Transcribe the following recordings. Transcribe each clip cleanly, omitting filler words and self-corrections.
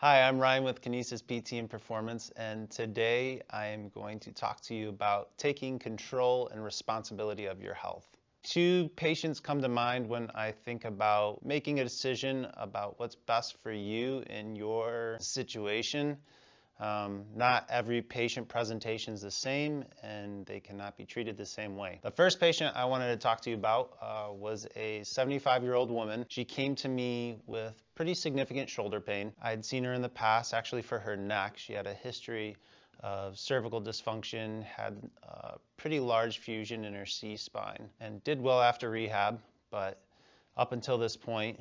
Hi, I'm Ryan with Kinesis PT and Performance, and today I am going to talk to you about taking control and responsibility of your health. Two patients come to mind when I think about making a decision about what's best for you in your situation. Not every patient presentation is the same, and they cannot be treated the same way. The first patient I wanted to talk to you about was a 75-year-old woman. She came to me with pretty significant shoulder pain. I had seen her in the past, actually for her neck. She had a history of cervical dysfunction, had a pretty large fusion in her C-spine, and did well after rehab, but up until this point,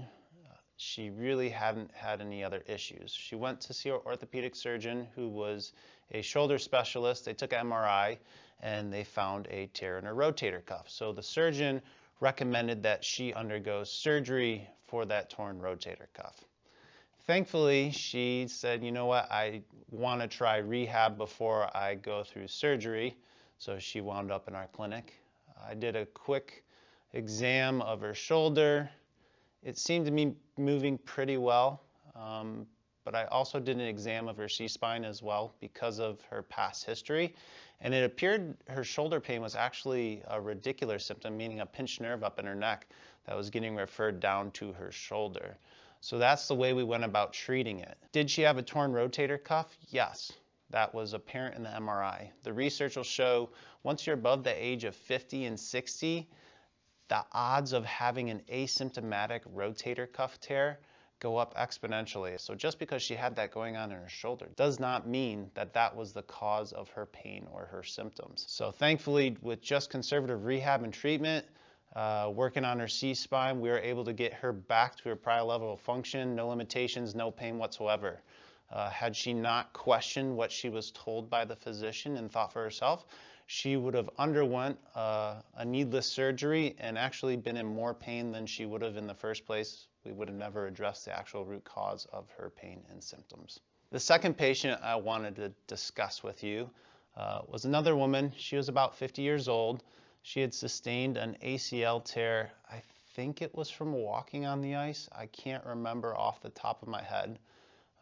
she really hadn't had any other issues. She went to see her orthopedic surgeon, who was a shoulder specialist. They took an MRI and they found a tear in her rotator cuff. So the surgeon recommended that she undergo surgery for that torn rotator cuff. Thankfully, she said, you know what, I want to try rehab before I go through surgery. So she wound up in our clinic. I did a quick exam of her shoulder. It seemed to be moving pretty well, but I also did an exam of her C-spine as well because of her past history, and it appeared her shoulder pain was actually a radicular symptom, meaning a pinched nerve up in her neck that was getting referred down to her shoulder. So that's the way we went about treating it. Did she have a torn rotator cuff? Yes. That was apparent in the MRI. The research will show once you're above the age of 50 and 60, the odds of having an asymptomatic rotator cuff tear go up exponentially. So just because she had that going on in her shoulder does not mean that that was the cause of her pain or her symptoms. So thankfully, with just conservative rehab and treatment, working on her C-spine, we were able to get her back to her prior level of function, no limitations, no pain whatsoever. Had she not questioned what she was told by the physician and thought for herself, she would have underwent a needless surgery and actually been in more pain than she would have in the first place. We would have never addressed the actual root cause of her pain and symptoms. The second patient I wanted to discuss with you was another woman. She was about 50 years old. She had sustained an ACL tear. I think it was from walking on the ice. I can't remember off the top of my head.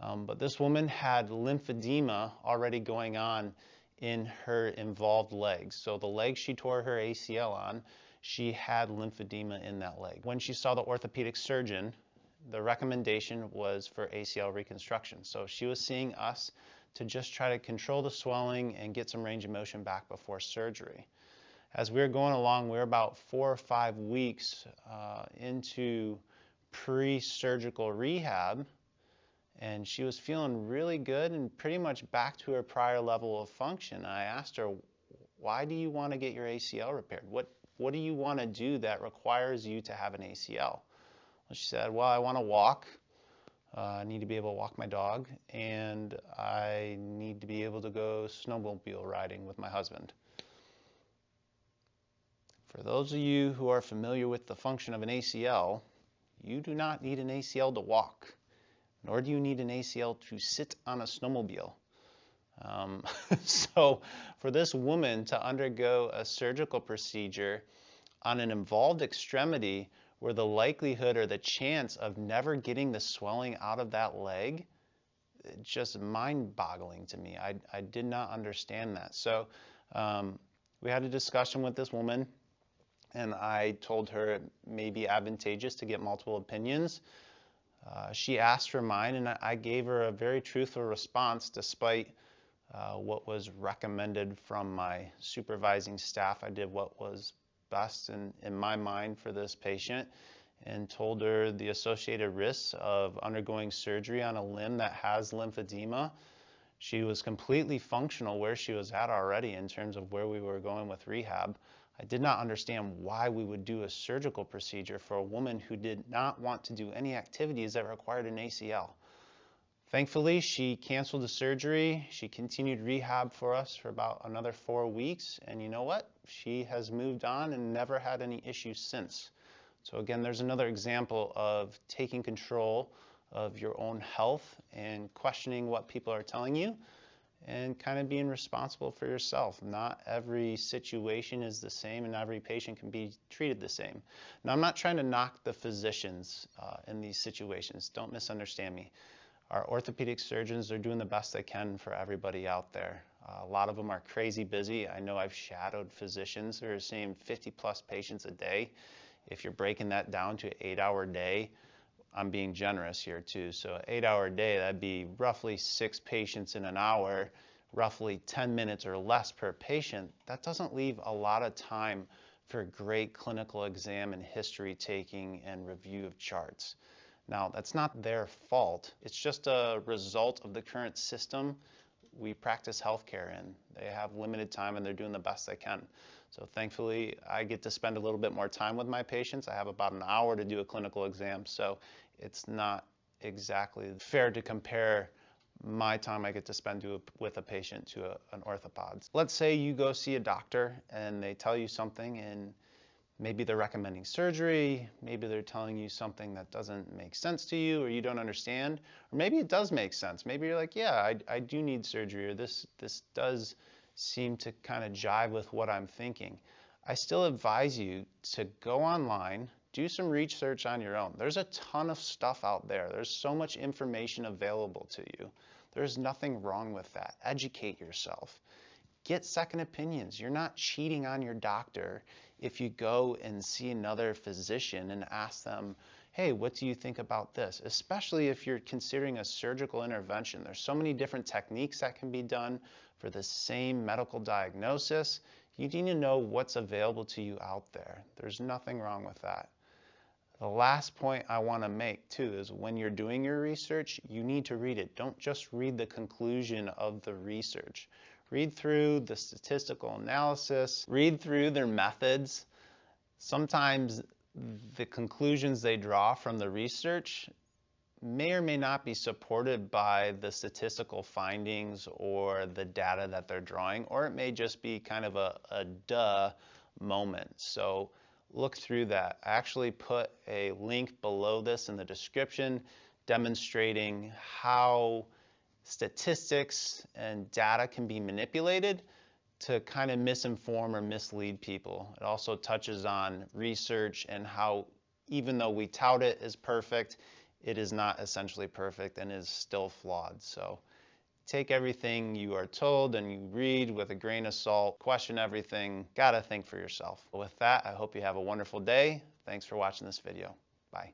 But this woman had lymphedema already going on in her involved legs. So the leg she tore her ACL on, she had lymphedema in that leg. When she saw the orthopedic surgeon, the recommendation was for ACL reconstruction. So she was seeing us to just try to control the swelling and get some range of motion back before surgery. As we were going along, we were about 4 or 5 weeks into pre-surgical rehab, and she was feeling really good and pretty much back to her prior level of function. I asked her, why do you want to get your ACL repaired? What do you want to do that requires you to have an ACL? Well, she said, well, I want to walk. I need to be able to walk my dog, and I need to be able to go snowmobile riding with my husband. For those of you who are familiar with the function of an ACL, you do not need an ACL to walk, nor do you need an ACL to sit on a snowmobile. So for this woman to undergo a surgical procedure on an involved extremity where the likelihood or the chance of never getting the swelling out of that leg, it's just mind-boggling to me. I did not understand that. So we had a discussion with this woman, and I told her it may be advantageous to get multiple opinions. She asked for mine, and I gave her a very truthful response despite what was recommended from my supervising staff. I did what was best in my mind for this patient and told her the associated risks of undergoing surgery on a limb that has lymphedema. She was completely functional where she was at already in terms of where we were going with rehab. I did not understand why we would do a surgical procedure for a woman who did not want to do any activities that required an ACL. Thankfully, she canceled the surgery. She continued rehab for us for about another 4 weeks. And you know what? She has moved on and never had any issues since. So again, there's another example of taking control of your own health and questioning what people are telling you, and kind of being responsible for yourself. Not every situation is the same, and every patient can be treated the same. Now, I'm not trying to knock the physicians in these situations. Don't misunderstand me. Our orthopedic surgeons are doing the best they can for everybody out there. A lot of them are crazy busy. I know I've shadowed physicians who are seeing 50 plus patients a day. If you're breaking that down to an 8-hour day, I'm being generous here too. So an 8-hour day, that'd be roughly 6 patients in an hour, roughly 10 minutes or less per patient. That doesn't leave a lot of time for great clinical exam and history taking and review of charts. Now, that's not their fault. It's just a result of the current system we practice healthcare in. They have limited time and they're doing the best they can. So thankfully, I get to spend a little bit more time with my patients. I have about an hour to do a clinical exam, so it's not exactly fair to compare my time I get to spend with a patient to an orthopod. Let's say you go see a doctor and they tell you something, and maybe they're recommending surgery, maybe they're telling you something that doesn't make sense to you or you don't understand, or maybe it does make sense. Maybe you're like, yeah, I do need surgery, or this does seem to kind of jive with what I'm thinking. I still advise you to go online, do some research on your own. There's a ton of stuff out there. There's so much information available to you. There's nothing wrong with that. Educate yourself. Get second opinions. You're not cheating on your doctor if you go and see another physician and ask them, hey, what do you think about this? Especially if you're considering a surgical intervention. There's so many different techniques that can be done for the same medical diagnosis. You need to know what's available to you out there. There's nothing wrong with that. The last point I want to make too is when you're doing your research, you need to read it. Don't just read the conclusion of the research. Read through the statistical analysis, read through their methods. Sometimes the conclusions they draw from the research may or may not be supported by the statistical findings or the data that they're drawing, or it may just be kind of a duh moment. So look through that. I actually put a link below this in the description demonstrating how statistics and data can be manipulated to kind of misinform or mislead people. It also touches on research and how even though we tout it as perfect, it is not essentially perfect and is still flawed. So take everything you are told and you read with a grain of salt, question everything, gotta think for yourself. With that, I hope you have a wonderful day. Thanks for watching this video. Bye.